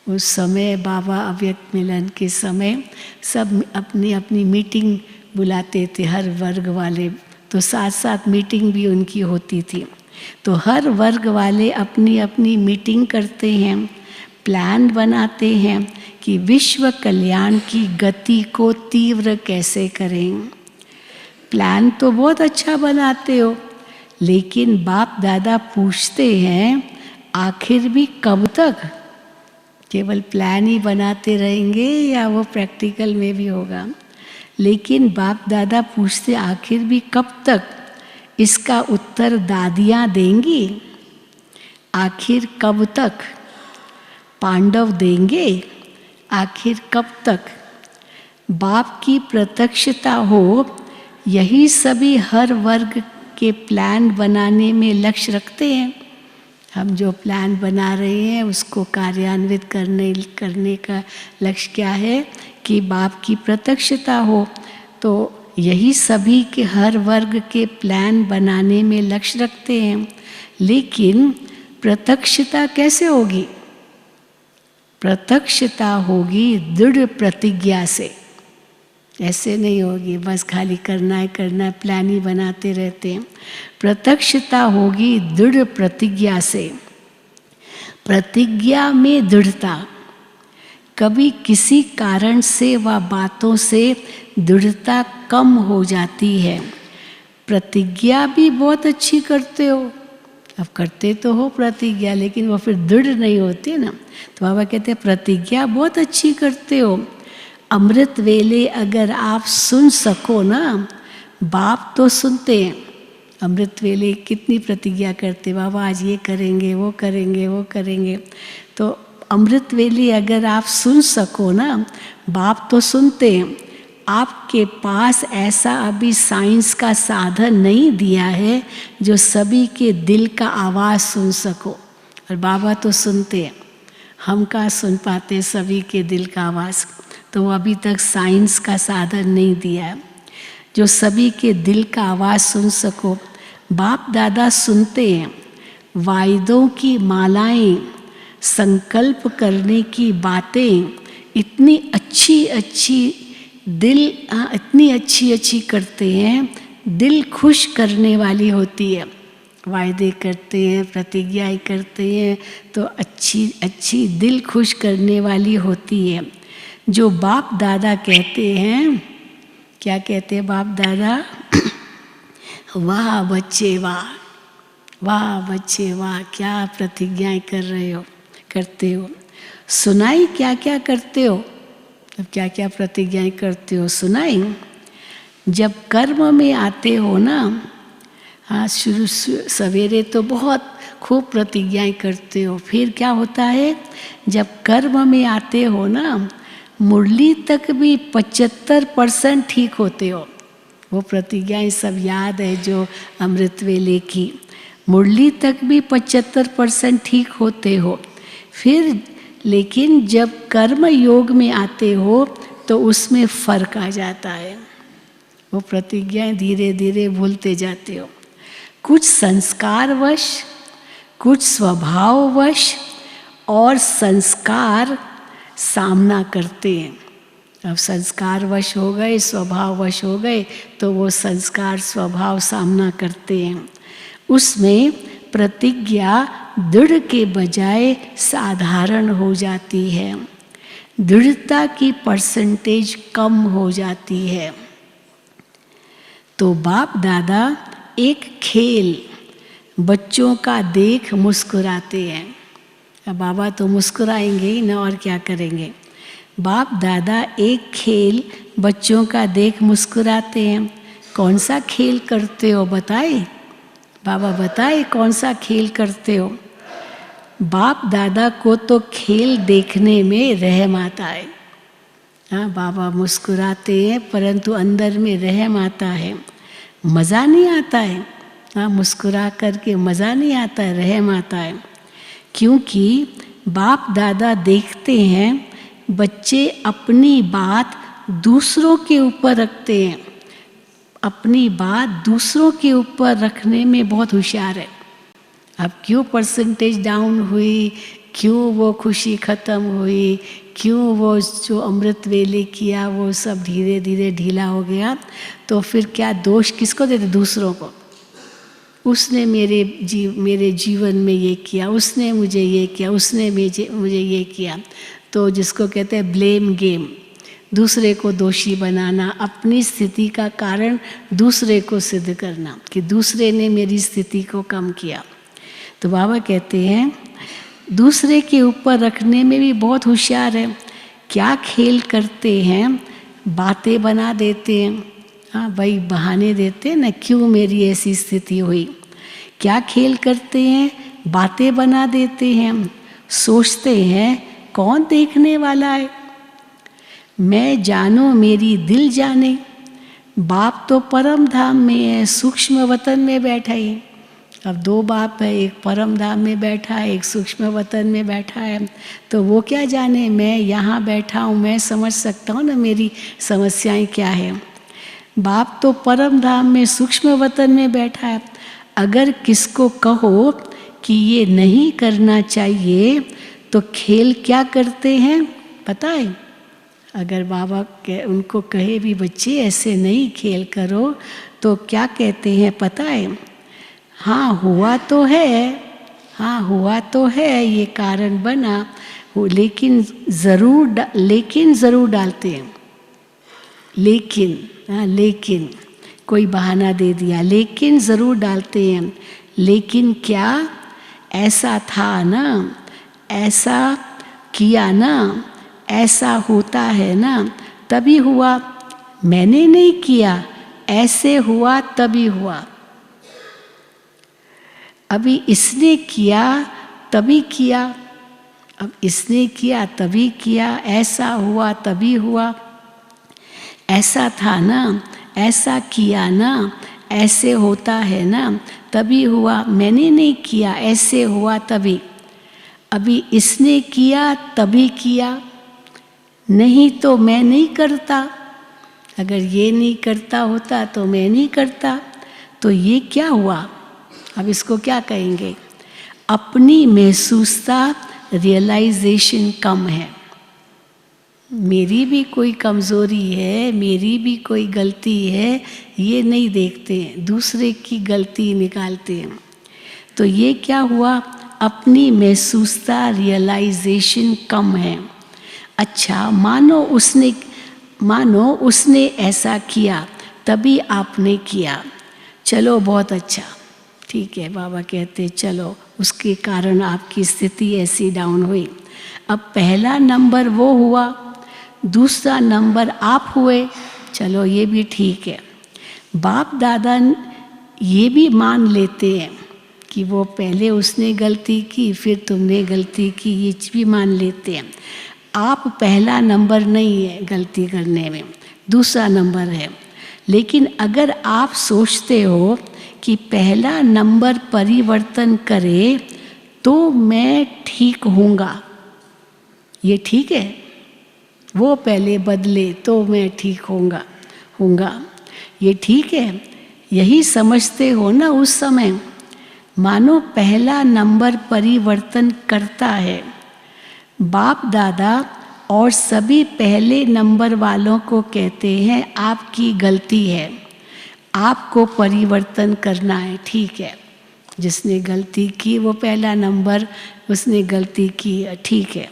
उस समय बाबा अव्यक्त मिलन के समय सब अपनी अपनी मीटिंग बुलाते थे, हर वर्ग वाले। तो साथ साथ मीटिंग भी उनकी होती थी। तो हर वर्ग वाले अपनी अपनी मीटिंग करते हैं, प्लान बनाते हैं कि विश्व कल्याण की गति को तीव्र कैसे करें। प्लान तो बहुत अच्छा बनाते हो, लेकिन बाप दादा पूछते हैं आखिर भी कब तक? केवल प्लान ही बनाते रहेंगे या वो प्रैक्टिकल में भी होगा? लेकिन बाप दादा पूछते आखिर भी कब तक इसका उत्तर दादियाँ देंगी। आखिर कब तक पांडव देंगे, आखिर कब तक। बाप की प्रत्यक्षता हो, यही सभी हर वर्ग के प्लान बनाने में लक्ष्य रखते हैं। हम जो प्लान बना रहे हैं उसको कार्यान्वित करने का लक्ष्य क्या है कि बाप की प्रत्यक्षता हो। तो यही सभी के हर वर्ग के प्लान बनाने में लक्ष्य रखते हैं। लेकिन प्रत्यक्षता कैसे होगी? प्रत्यक्षता होगी दृढ़ प्रतिज्ञा से। ऐसे नहीं होगी बस खाली करना है प्लान ही बनाते रहते हैं। प्रत्यक्षता होगी दृढ़ प्रतिज्ञा से। प्रतिज्ञा में दृढ़ता, कभी किसी कारण से व बातों से दृढ़ता कम हो जाती है। प्रतिज्ञा भी बहुत अच्छी करते हो, अब करते तो हो प्रतिज्ञा, लेकिन वो फिर दृढ़ नहीं होती ना। तो बाबा कहते हैं प्रतिज्ञा बहुत अच्छी करते हो, अमृत वेले अगर आप सुन सको ना, बाप तो सुनते हैं। अमृत वेले कितनी प्रतिज्ञा करते, बाबा आज ये करेंगे वो करेंगे वो करेंगे। तो अमृत वेले अगर आप सुन सको ना, बाप तो सुनते हैं। आपके पास ऐसा अभी साइंस का साधन नहीं दिया है जो सभी के दिल का आवाज़ सुन सको, और बाबा तो सुनते हैं। हम कहाँ सुन पाते सभी के दिल का आवाज़, तो वो अभी तक साइंस का साधन नहीं दिया है जो सभी के दिल का आवाज़ सुन सको। बाप दादा सुनते हैं। वायदों की मालाएं, संकल्प करने की बातें इतनी अच्छी अच्छी करते हैं, दिल खुश करने वाली होती है। वायदे करते हैं, प्रतिज्ञाएं करते हैं, तो अच्छी दिल खुश करने वाली होती है। जो बाप दादा कहते हैं, क्या कहते हैं बाप दादा? वाह बच्चे वाह, वाह बच्चे वाह, क्या प्रतिज्ञाएं करते हो। सुनाई क्या क्या करते हो, अब क्या क्या प्रतिज्ञाएं करते हो सुनाई। जब कर्म में आते हो ना, हाँ शुरू सवेरे तो बहुत खूब प्रतिज्ञाएं करते हो, फिर क्या होता है जब कर्म में आते हो ना, मुरली तक भी 75% ठीक होते हो। वो प्रतिज्ञाएं सब याद है जो अमृत वेले की, मुरली तक भी 75% ठीक होते हो। फिर लेकिन जब कर्म योग में आते हो तो उसमें फर्क आ जाता है, वो प्रतिज्ञाएं धीरे धीरे भूलते जाते हो। कुछ संस्कारवश, कुछ स्वभाववश और संस्कार सामना करते हैं। अब संस्कारवश हो गए, स्वभाववश हो गए, तो वो संस्कार स्वभाव सामना करते हैं। उसमें प्रतिज्ञा दृढ़ के बजाय साधारण हो जाती है, दृढ़ता की परसेंटेज कम हो जाती है। तो बाप दादा एक खेल बच्चों का देख मुस्कुराते हैं। अब बाबा तो मुस्कुराएंगे ही ना, और क्या करेंगे। बाप दादा एक खेल बच्चों का देख मुस्कुराते हैं। कौन सा खेल करते हो बताए, बाबा बताए कौन सा खेल करते हो। बाप दादा को तो खेल देखने में रहम आता है। हाँ बाबा मुस्कुराते हैं, परंतु अंदर में रहम आता है, मज़ा नहीं आता है। हाँ मुस्कुरा करके मज़ा नहीं आता है, रहम आता है। क्योंकि बाप दादा देखते हैं बच्चे अपनी बात दूसरों के ऊपर रखते हैं, अपनी बात दूसरों के ऊपर रखने में बहुत होशियार है। अब क्यों परसेंटेज डाउन हुई, क्यों वो खुशी ख़त्म हुई, क्यों वो जो अमृत वेले किया वो सब धीरे धीरे ढीला हो गया, तो फिर क्या दोष किसको देते? दूसरों को। उसने मेरे जीवन में ये किया, उसने मुझे ये किया, उसने मुझे ये किया। तो जिसको कहते हैं ब्लेम गेम, दूसरे को दोषी बनाना, अपनी स्थिति का कारण दूसरे को सिद्ध करना कि दूसरे ने मेरी स्थिति को कम किया। तो बाबा कहते हैं दूसरे के ऊपर रखने में भी बहुत होशियार है। क्या खेल करते हैं? बातें बना देते हैं। हाँ भाई, बहाने देते हैं ना, क्यों मेरी ऐसी स्थिति हुई। क्या खेल करते हैं, बातें बना देते हैं, सोचते हैं कौन देखने वाला है। मैं जानो मेरी दिल जाने, बाप तो परम धाम में है, सूक्ष्म वतन में बैठा है। अब दो बाप है, एक परम धाम में बैठा है, एक सूक्ष्म वतन में बैठा है। तो वो क्या जाने, मैं यहाँ बैठा हूँ, मैं समझ सकता हूँ ना मेरी समस्याएं क्या है। बाप तो परम धाम में सूक्ष्म वतन में बैठा है। अगर किसको कहो कि ये नहीं करना चाहिए तो खेल क्या करते हैं पता है। अगर बाबा उनको कहे भी बच्चे ऐसे नहीं खेल करो, तो क्या कहते हैं पता है। हाँ हुआ तो है, हाँ हुआ तो है, ये कारण बना, लेकिन ज़रूर डालते हैं। लेकिन, हाँ लेकिन, कोई बहाना दे दिया, लेकिन ज़रूर डालते हैं। लेकिन क्या, ऐसा था ना, ऐसा किया ना, ऐसा होता है ना, तभी हुआ। मैंने नहीं किया, ऐसे हुआ तभी हुआ। अभी इसने किया तभी किया, अब इसने किया तभी किया, ऐसा हुआ तभी हुआ। ऐसा था ना, ऐसा किया ना, ऐसे होता है ना, तभी हुआ। मैंने नहीं किया, ऐसे हुआ तभी। अभी इसने किया तभी किया, नहीं तो मैं नहीं करता। अगर ये नहीं करता होता तो मैं नहीं करता। तो ये क्या हुआ, अब इसको क्या कहेंगे, अपनी महसूसता रियलाइजेशन कम है। मेरी भी कोई कमज़ोरी है, मेरी भी कोई गलती है, ये नहीं देखते हैं, दूसरे की गलती निकालते हैं। तो ये क्या हुआ, अपनी महसूसता रियलाइजेशन कम है। अच्छा, मानो उसने ऐसा किया तभी आपने किया, चलो बहुत अच्छा, ठीक है। बाबा कहते चलो, उसके कारण आपकी स्थिति ऐसी डाउन हुई। अब पहला नंबर वो हुआ, दूसरा नंबर आप हुए, चलो ये भी ठीक है। बाप दादा ये भी मान लेते हैं कि वो पहले उसने गलती की, फिर तुमने गलती की, ये भी मान लेते हैं। आप पहला नंबर नहीं है गलती करने में, दूसरा नंबर है। लेकिन अगर आप सोचते हो कि पहला नंबर परिवर्तन करे तो मैं ठीक होऊंगा, ये ठीक है, वो पहले बदले तो मैं ठीक होऊंगा, ये ठीक है, यही समझते हो ना उस समय। मानो पहला नंबर परिवर्तन करता है। बाप दादा और सभी पहले नंबर वालों को कहते हैं आपकी गलती है, आपको परिवर्तन करना है, ठीक है। जिसने गलती की वो पहला नंबर, उसने गलती की, ठीक है।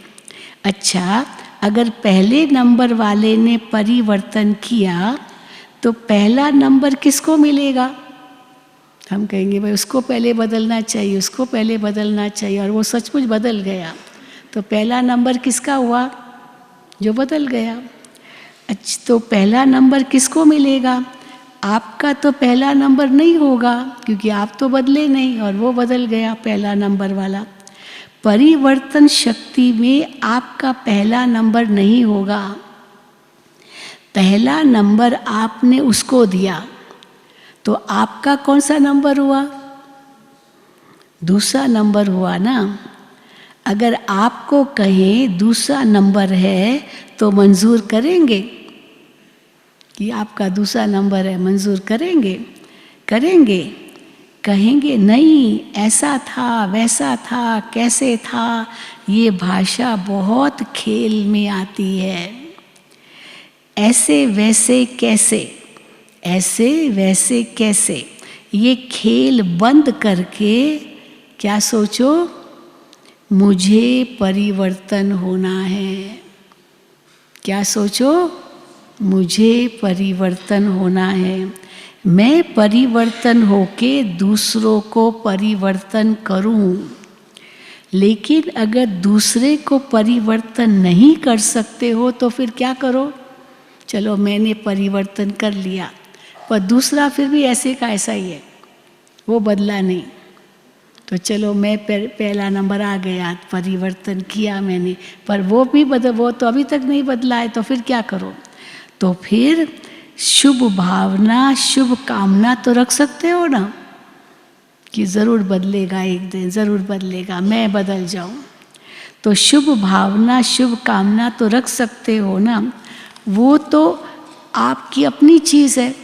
अच्छा, अगर पहले नंबर वाले ने परिवर्तन किया तो पहला नंबर किसको मिलेगा। हम कहेंगे भाई उसको पहले बदलना चाहिए, उसको पहले बदलना चाहिए, और वो सचमुच बदल गया। तो पहला नंबर किसका हुआ, जो बदल गया। अच्छा, तो पहला नंबर किसको मिलेगा, आपका तो पहला नंबर नहीं होगा, क्योंकि आप तो बदले नहीं और वो बदल गया पहला नंबर वाला। परिवर्तन शक्ति में आपका पहला नंबर नहीं होगा। पहला नंबर आपने उसको दिया, तो आपका कौन सा नंबर हुआ, दूसरा नंबर हुआ ना। अगर आपको कहें दूसरा नंबर है तो मंजूर करेंगे कि आपका दूसरा नंबर है, मंजूर करेंगे, कहेंगे नहीं, ऐसा था, वैसा था, कैसे था। ये भाषा बहुत खेल में आती है। ऐसे वैसे कैसे, ऐसे वैसे कैसे, ये खेल बंद करके क्या सोचो, मुझे परिवर्तन होना है। क्या सोचो, मुझे परिवर्तन होना है। मैं परिवर्तन होके दूसरों को परिवर्तन करूं। लेकिन अगर दूसरे को परिवर्तन नहीं कर सकते हो तो फिर क्या करो, चलो मैंने परिवर्तन कर लिया, पर दूसरा फिर भी ऐसे का ऐसा ही है, वो बदला नहीं। तो चलो मैं पहला नंबर आ गया, परिवर्तन किया मैंने, पर वो तो अभी तक नहीं बदला है, तो फिर क्या करो? तो फिर शुभ भावना, शुभ कामना तो रख सकते हो ना, कि ज़रूर बदलेगा, एक दिन ज़रूर बदलेगा, मैं बदल जाऊं। तो शुभ भावना, शुभ कामना तो रख सकते हो ना, वो तो आपकी अपनी चीज़ है।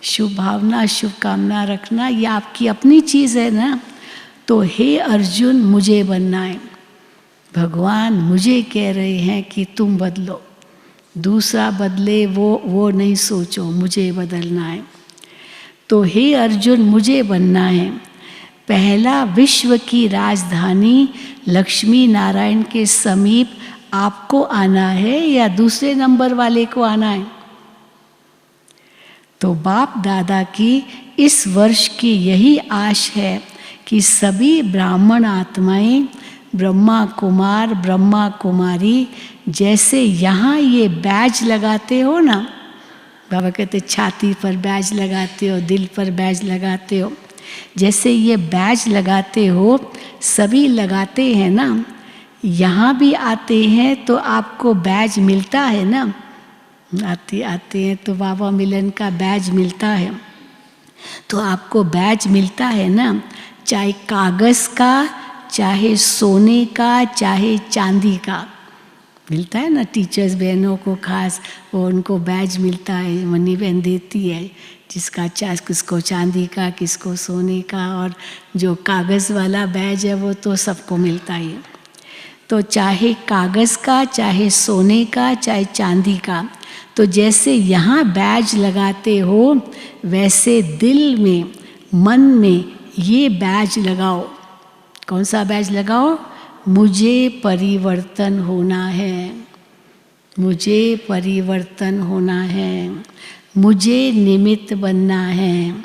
शुभ भावना, शुभ कामना रखना ये आपकी अपनी चीज़ है ना। तो हे अर्जुन, मुझे बनना है। भगवान मुझे कह रहे हैं कि तुम बदलो, दूसरा बदले वो नहीं सोचो, मुझे बदलना है। तो हे अर्जुन, मुझे बनना है। पहला विश्व की राजधानी लक्ष्मी नारायण के समीप आपको आना है या दूसरे नंबर वाले को आना है? तो बाप दादा की इस वर्ष की यही आश है कि सभी ब्राह्मण आत्माएं, ब्रह्मा कुमार, ब्रह्मा कुमारी, जैसे यहाँ ये बैज लगाते हो ना, बाबा कहते छाती पर बैज लगाते हो, दिल पर बैज लगाते हो, जैसे ये बैज लगाते हो, सभी लगाते हैं ना, यहाँ भी आते हैं तो आपको बैज मिलता है ना, आते हैं तो बाबा मिलन का बैज मिलता है, तो आपको बैज मिलता है ना, चाहे कागज़ का, चाहे सोने का, चाहे चांदी का मिलता है ना। टीचर्स बहनों को खास वो उनको बैज मिलता है, मनी बहन देती है, जिसका किसको चांदी का, किसको सोने का, और जो कागज़ वाला बैज है वो तो सबको मिलता ही है। तो चाहे कागज़ का, चाहे सोने का, चाहे चांदी का, तो जैसे यहाँ बैज लगाते हो वैसे दिल में, मन में ये बैज लगाओ। कौन सा बैज लगाओ? मुझे परिवर्तन होना है, मुझे परिवर्तन होना है, मुझे निमित्त बनना है।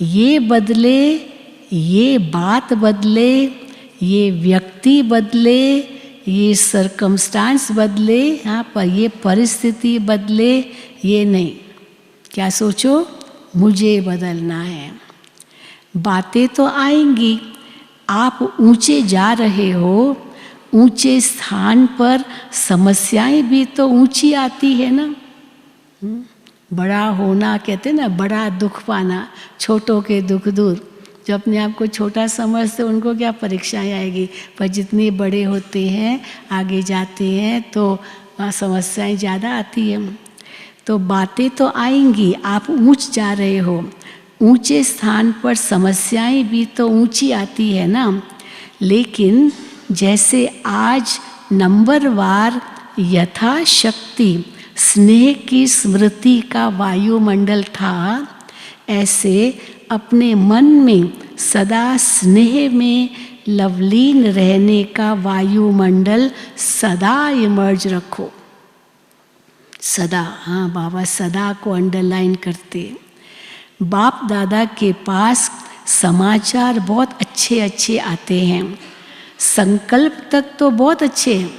ये बदले, ये बात बदले, ये व्यक्ति बदले, ये सरकमस्टांस बदले, हाँ, पर ये परिस्थिति बदले ये नहीं। क्या सोचो? मुझे बदलना है। बातें तो आएंगी, आप ऊंचे जा रहे हो, ऊंचे स्थान पर समस्याएं भी तो ऊंची आती है ना। बड़ा होना कहते ना, बड़ा दुख पाना, छोटों के दुख दूर। जो अपने आप को छोटा समझते उनको क्या परीक्षाएं आएगी, पर जितने बड़े होते हैं, आगे जाते हैं, तो समस्याएं ज़्यादा आती हैं। तो बातें तो आएंगी, आप ऊंच जा रहे हो, ऊंचे स्थान पर समस्याएं भी तो ऊंची आती है ना। लेकिन जैसे आज नंबरवार यथाशक्ति स्नेह की स्मृति का वायुमंडल था, ऐसे अपने मन में सदा स्नेह में लवलीन रहने का वायुमंडल सदा इमर्ज रखो। सदा, हाँ बाबा सदा को अंडरलाइन करते। बाप दादा के पास समाचार बहुत अच्छे अच्छे आते हैं, संकल्प तक तो बहुत अच्छे हैं,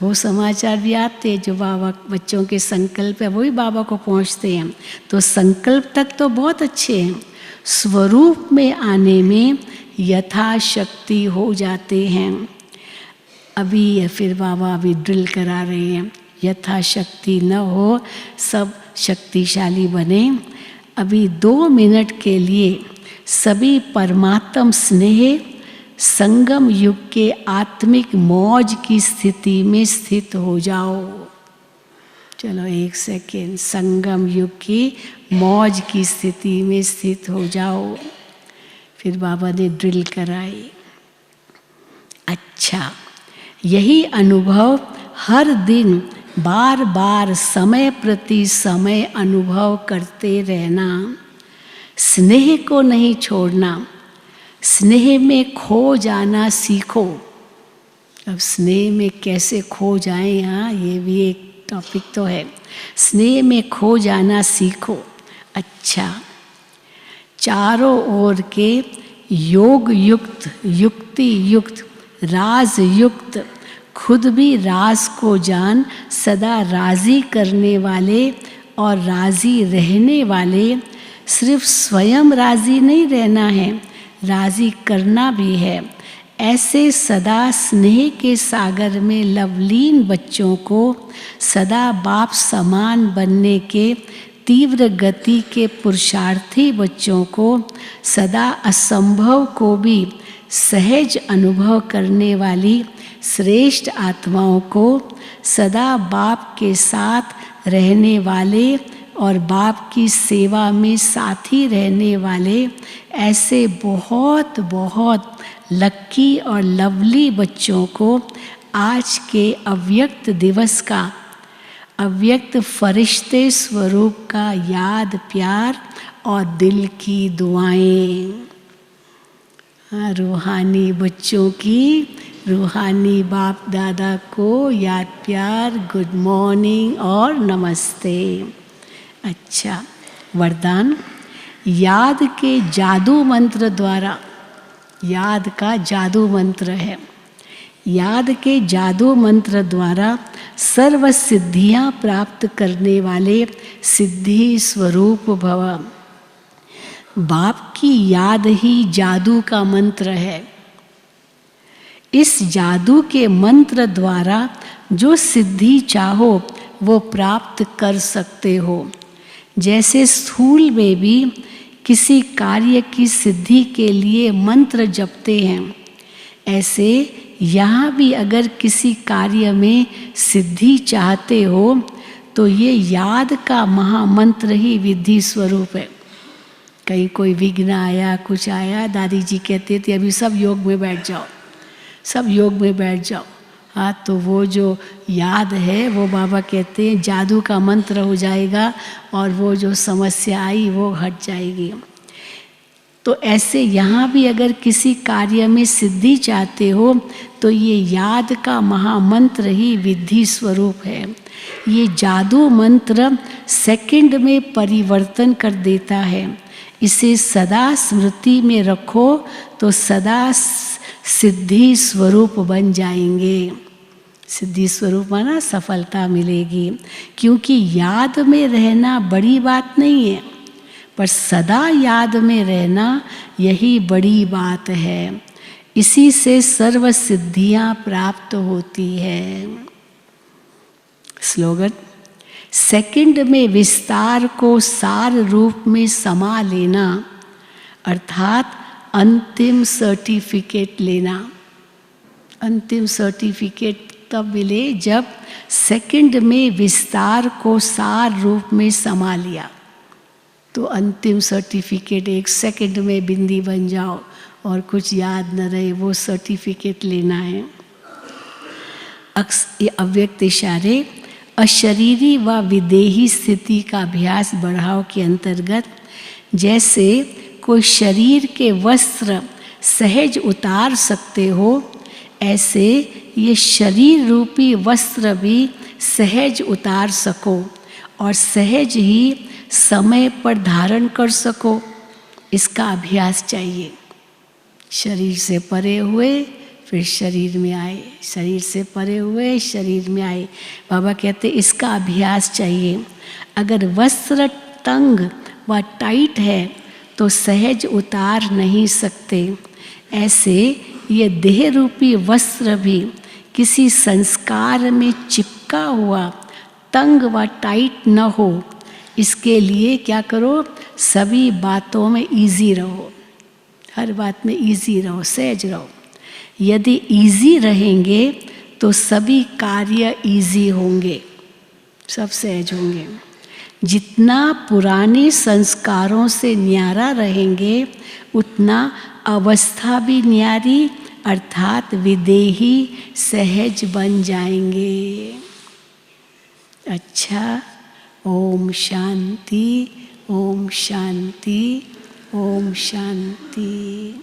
वो समाचार भी आते हैं जो बाबा बच्चों के संकल्प है वही बाबा को पहुंचते हैं, तो संकल्प तक तो बहुत अच्छे हैं। स्वरूप में आने में यथाशक्ति हो जाते हैं। अभी या फिर बाबा अभी ड्रिल करा रहे हैं, यथाशक्ति न हो, सब शक्तिशाली बने। अभी 2 मिनट के लिए सभी परमात्म स्नेह संगम युग के आत्मिक मौज की स्थिति में स्थित हो जाओ। चलो 1 सेकेंड, संगम युग की मौज की स्थिति में स्थित हो जाओ। फिर बाबा ने ड्रिल कराई। अच्छा, यही अनुभव हर दिन बार बार समय प्रति समय अनुभव करते रहना, स्नेह को नहीं छोड़ना, स्नेह में खो जाना सीखो। अब स्नेह में कैसे खो जाएं, यहाँ ये भी एक टॉपिक तो है। स्नेह में खो जाना सीखो। अच्छा, चारों ओर के योग युक्त, युक्ति युक्त, राज युक्त, खुद भी राज को जान सदा राजी करने वाले और राजी रहने वाले। सिर्फ स्वयं राजी नहीं रहना है, राजी करना भी है। ऐसे सदा स्नेह के सागर में लवलीन बच्चों को, सदा बाप समान बनने के तीव्र गति के पुरुषार्थी बच्चों को, सदा असंभव को भी सहज अनुभव करने वाली श्रेष्ठ आत्माओं को, सदा बाप के साथ रहने वाले और बाप की सेवा में साथी रहने वाले ऐसे बहुत बहुत लक्की और लवली बच्चों को आज के अव्यक्त दिवस का, अव्यक्त फरिश्ते स्वरूप का याद, प्यार और दिल की दुआएं। रूहानी बच्चों की, रूहानी बाप दादा को याद, प्यार, गुड मॉर्निंग और नमस्ते। अच्छा, वरदान। याद के जादू मंत्र द्वारा, याद का जादू मंत्र है, याद के जादू मंत्र द्वारा सर्व सिद्धियां प्राप्त करने वाले सिद्धि स्वरूप भव। बाप की याद ही जादू का मंत्र है। इस जादू के मंत्र द्वारा जो सिद्धि चाहो वो प्राप्त कर सकते हो। जैसे स्थूल में भी किसी कार्य की सिद्धि के लिए मंत्र जपते हैं, ऐसे यहाँ भी अगर किसी कार्य में सिद्धि चाहते हो तो ये याद का महामंत्र ही विधि स्वरूप है। कहीं कोई विघ्न आया, कुछ आया, दादी जी कहते थे अभी सब योग में बैठ जाओ, सब योग में बैठ जाओ। हाँ, तो वो जो याद है वो बाबा कहते हैं जादू का मंत्र हो जाएगा और वो जो समस्या आई वो हट जाएगी। तो ऐसे यहाँ भी अगर किसी कार्य में सिद्धि चाहते हो तो ये याद का महामंत्र ही विधि स्वरूप है। ये जादू मंत्र सेकंड में परिवर्तन कर देता है। इसे सदा स्मृति में रखो तो सदा सिद्धि स्वरूप बन जाएंगे। सिद्धि स्वरूप माना सफलता मिलेगी, क्योंकि याद में रहना बड़ी बात नहीं है, पर सदा याद में रहना यही बड़ी बात है। इसी से सर्व सिद्धियां प्राप्त होती है। स्लोगन। सेकंड में विस्तार को सार रूप में समा लेना, अर्थात अंतिम सर्टिफिकेट लेना। अंतिम सर्टिफिकेट तब मिले जब सेकंड में विस्तार को सार रूप में समा लिया। तो अंतिम सर्टिफिकेट, एक सेकंड में बिंदी बन जाओ और कुछ याद न रहे, वो सर्टिफिकेट लेना है। ये अव्यक्त इशारे अशरीरी व विदेही स्थिति का अभ्यास बढ़ाव के अंतर्गत, जैसे कोई शरीर के वस्त्र सहज उतार सकते हो, ऐसे ये शरीर रूपी वस्त्र भी सहज उतार सको और सहज ही समय पर धारण कर सको। इसका अभ्यास चाहिए। शरीर से परे हुए फिर शरीर में आए, शरीर से परे हुए शरीर में आए। बाबा कहते इसका अभ्यास चाहिए। अगर वस्त्र तंग व टाइट है तो सहज उतार नहीं सकते। ऐसे ये देह रूपी वस्त्र भी किसी संस्कार में चिपका हुआ तंग व टाइट न हो, इसके लिए क्या करो, सभी बातों में इजी रहो, हर बात में इजी रहो, सहज रहो। यदि इजी रहेंगे तो सभी कार्य इजी होंगे, सब सहज होंगे। जितना पुराने संस्कारों से न्यारा रहेंगे उतना अवस्था भी न्यारी अर्थात विदेही सहज बन जाएंगे। अच्छा, ओम शांति, ओम शांति, ओम शांति।